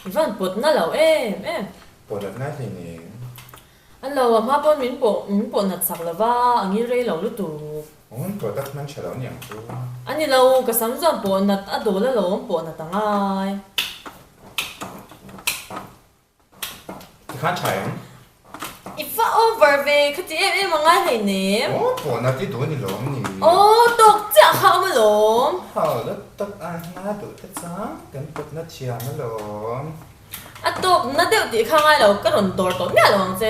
Văn bột nó lẩu em. Bột là nát thì nè. Anh lẩu à mà bột mình bột nát sặc là va, anh ấy rây lẩu lúc tụ. Ôn bột đất mình chờ lâu nhỉ chú. Anh ấy lẩu cái sắm dọn bột nát, à đồ là lẩu bột nát tăng ai. Thì khá chạy không? Ifa over về, cái gì em mà ngay hay nè. Ồ, bột nát tí tuổi thì lộn nhỉ. Ô, độc chắc không mà lẩu. Hờ, đất tất ai nát tuổi tất sáng. Cái bột nát chìa nó lộn. À độc nó đều tí khang ai lẩu, cái đồn đồn đồn nhá lẩu chứ.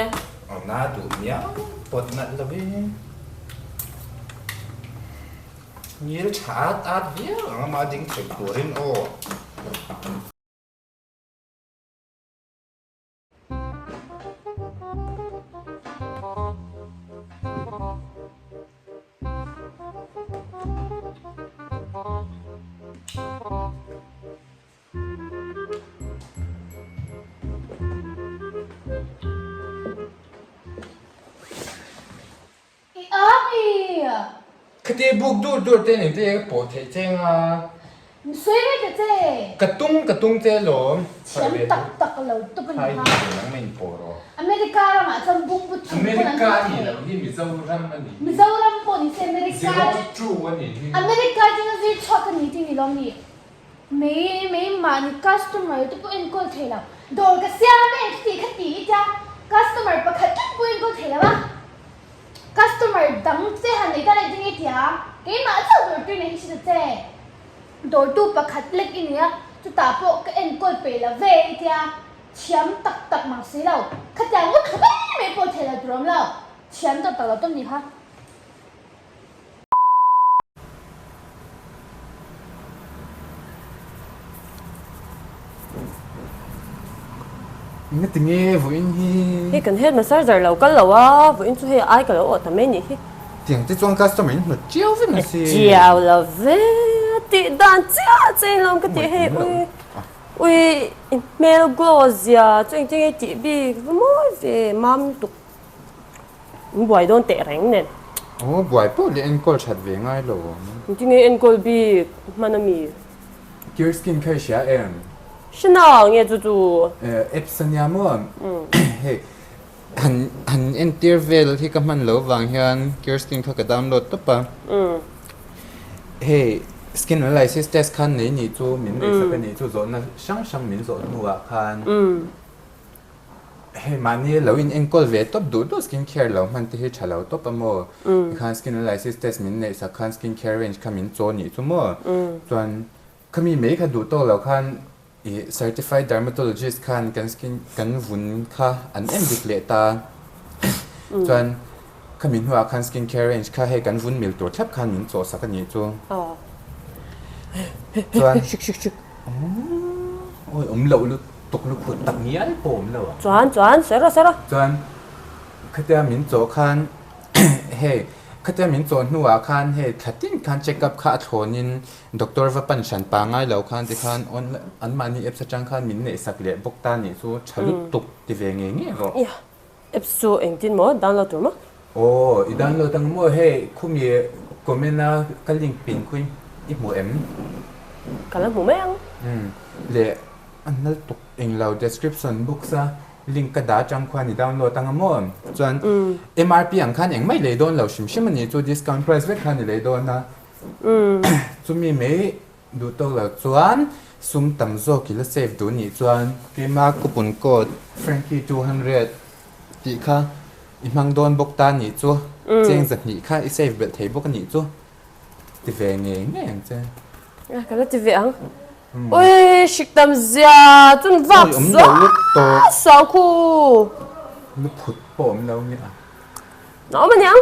Nát tuổi nhá. Bột nát là vì nhiều chát át vía mà dính phải tuổi lên ô. Cái tiệm buộc đu tên này tiệm bộ thể trang à. Suy với cái Cái tung thế lỗ. chém tắc tắc lâu tụi mình Hai ha. điều năng mình bộ rồi. America là mà trong bung bút chung America thì là đi Mizoram anh đi. Mizoram po ni se America. Zero true anh đi. America chứ nó gì cho cái gì thì lòng gì. Mấy mà ni customer tụi anh coi thấy là đồ cái xe này thì khách tí cha customer bắt khách tụi anh coi thấy là ba customer đắng xe hàng này ta lại tiếng thì à cái mà sao đồ này thì thế đồ tu bắt khách lịch ini á chúng ta bộ cái anh coi về là về thì à chém tắc tắc mà xí đâu khách hàng có khá mấy bộ thấy là drum đâu chém tắc tắc là tụi gì ha Nghe tiếng nghe vui nhỉ. Cái cần hết mà sao giờ lẩu cái lẩu á, vừa in chú hay ai cái lẩu ở thằng mấy nhỉ? Tiếng tí trong customer nó chiếu với nó xí. Chiều là về, thì đàn chiều trên lòng cái gì hay ui mail glosia, trên cái chị bị mỗi về mam tục, buổi đón tệ rảnh nè, Ồ, buổi bộ liền coi chặt về ngay rồi. trên cái anh coi bị mà nó mi, Gear skin care share em. xin nào nghe chú chú, Epson nhà mua. Hey. Hắn interval thì các bạn lâu vàng hiện Gear skin có cái download tốt ba. Hey, skin analysis test khan này nhỉ chú mình để sắp này chú rồi na sang mình rồi mua khan. Hey, mani lâu in encol về top đủ skin care lâu man thì hết lâu top amo. Khan skin analysis test mình này sắc khan skin care range khan mình cho nhỉ chú mua. Tuan kami mấy cái đủ to lâu khan certified dermatologist khan kan vun kha an em declare ta. Tuan kami hoa khan skin care range kha he kan vun mil tur thap khan min cho sak ani chu. Tuan shik, ôi lâu lu tuk lu khut tak ni ai pom lo. chuẩn, sẽ rồi. Tuan khata min cho khan he khata min cho nuwa khan he khatin khan check up kha thonin doctor va pan shan pa ngai lo khan ti khan on an mani app sa chang khan min ne sak le bok ta ni chu chalu tuk ti ve nge nge ro. Yeah, episode anh tin mo download rồi mà, Oh, idan lo tang mo he khumi komena ka link pin khuin i mo em. cái là bố mẹ ăn, Le an nal tuk eng lo description book sa link ka da chang khwan ni download tang mo chuan MRP ang khan eng mai le don lo shim shim ani chu discount price ve khan ni le don na chu mi me du to lo chuan sum tam zo ki la save du ni chuan ki ma coupon code frankie 200 ti kha i mang don bok ta ni chu cheng zat ni kha i save bet thei bok ni chu ti ve nge nge ang che cái là tivi ăn, ui shik tam zia, tuần vác to sao khu, nó phụt bom đâu nhỉ nó mà nhang.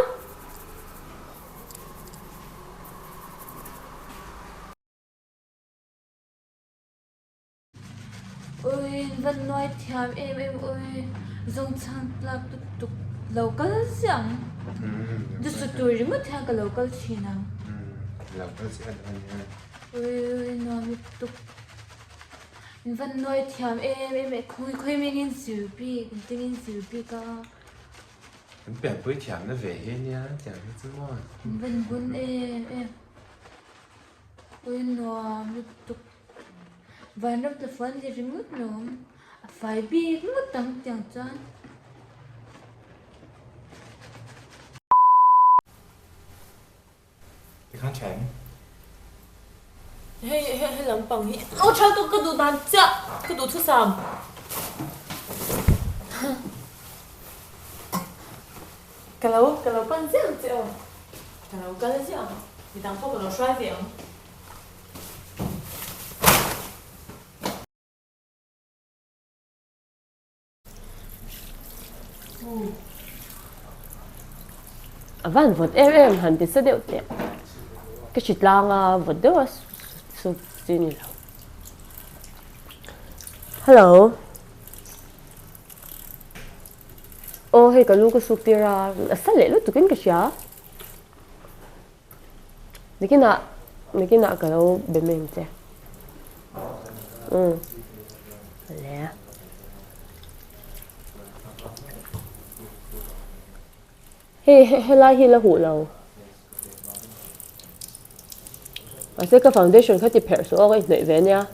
Ôi, vẫn nói thèm em ơi, dùng chăn lạc tục lâu cái gì ăn, dù sự tuổi mất theo cái lâu cái gì nào, là có sẽ ăn ôi nó bị tục, vẫn nói thèm em khơi mình in sữa bì, cũng tiếng in sữa bì cả, Mình bẻ với thèm nó về hết nhá, thèm nó chứ ngon. vẫn buồn em, ôi nó bị tục. One of the fun living with gnome, a 5 big mutang tiang chan. You can't change. Hey, lắm bằng hi. Ô, chào tôi cái đồ đàn chạ, cái đồ thứ sàm. Cái lâu bán riêng chứ. Cái lâu cái riêng. Thì đang có cái lâu xoay riêng. Van vật em hẳn thì sẽ đều tiệm. Cái chuyện lang vật đó số gì nhỉ? Hello. Oh, hey, kalau ko supira, asal lelo tu kan kasya. Nikina kalau bemeng te. Le. Hey, la hi la hu lo. Ase ka foundation ka ti per so okay nei ve nya.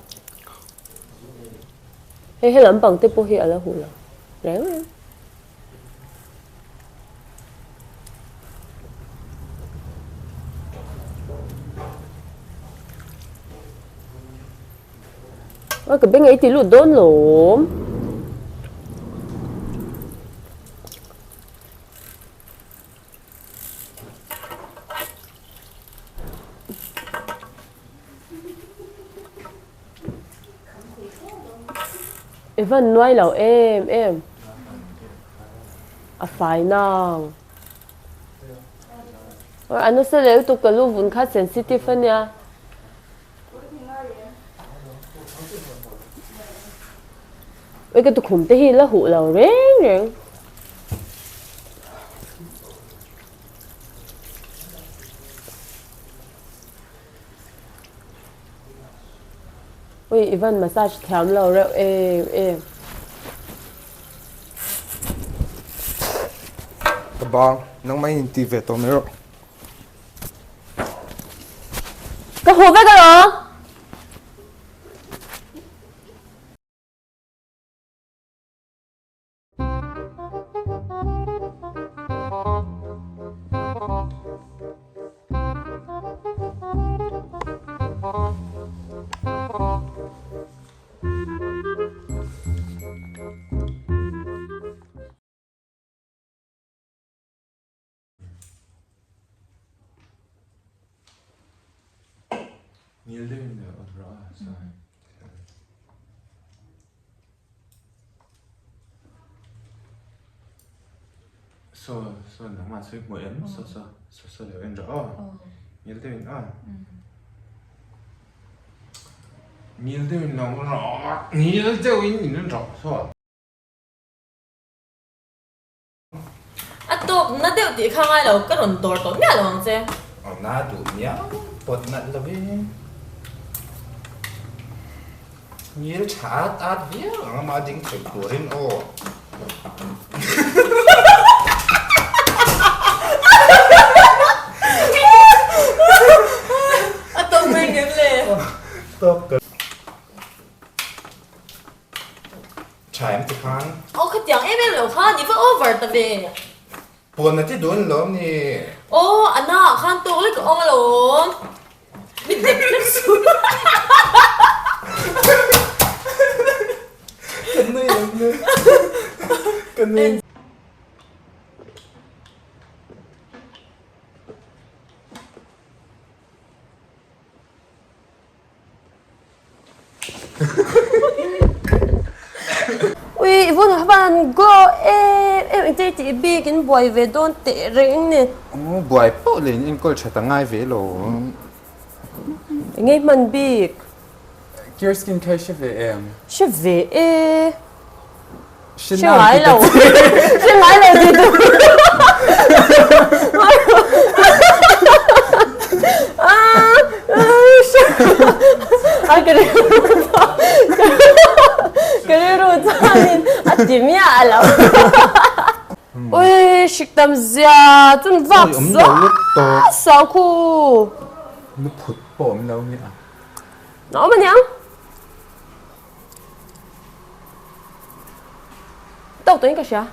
Hey, lam bang te po hi ala hu lo. Re. Cái bên ấy thì lụt đốn lốm. Evan nói là em à phải nào anh sẽ lấy tụi cái lúc vốn khá sensitive nha. Cái tụi khủng tế hi là hụ lầu rén. Ôi, Ivan massage thèm lầu rẹo em. Cái bong, nó mấy nhìn tì về tôi mới rồi. Cái hộp cái đó. Nhiều đêm nữa rõ rồi. So nó mà suy mỗi em so đều em rõ. Nhiều đêm nữa. Nhiều đêm nó rõ. Nhiều đêm nó rõ so. À tôi nó đều chỉ khang ai đâu cái đồn tối tối nhá đâu chứ. Na đủ nhá. Bột nặng là vì nhiều chát át vía mà dính phải của lên ô. À tôi mình em lệ. Tốt cực. Chả em thì khán. Ô cái tiếng em lâu khang,你不 over 的呗。 Buồn là chứ đốn lắm nè. Ô anh à khang tôi lấy cái ông lộn. Mình đẹp rất xuống. Cái này Ui, vốn các bạn go em chơi chỉ bi cái boy về đón tệ rèn nè. buổi bộ lên em coi chạy ngay về rồi. Nghe mình bi. Gear skin care chef về em. Sẽ về Xin Sẽ ngái lầu. Sẽ ngái lầu gì đâu. cái này rồi cho nên tìm nhà lắm. Ôi, 식당 già, 좀 vấp sao khu. Nó phụt bổm đâu nhỉ? Nó mà nhá. đâu tới cái sao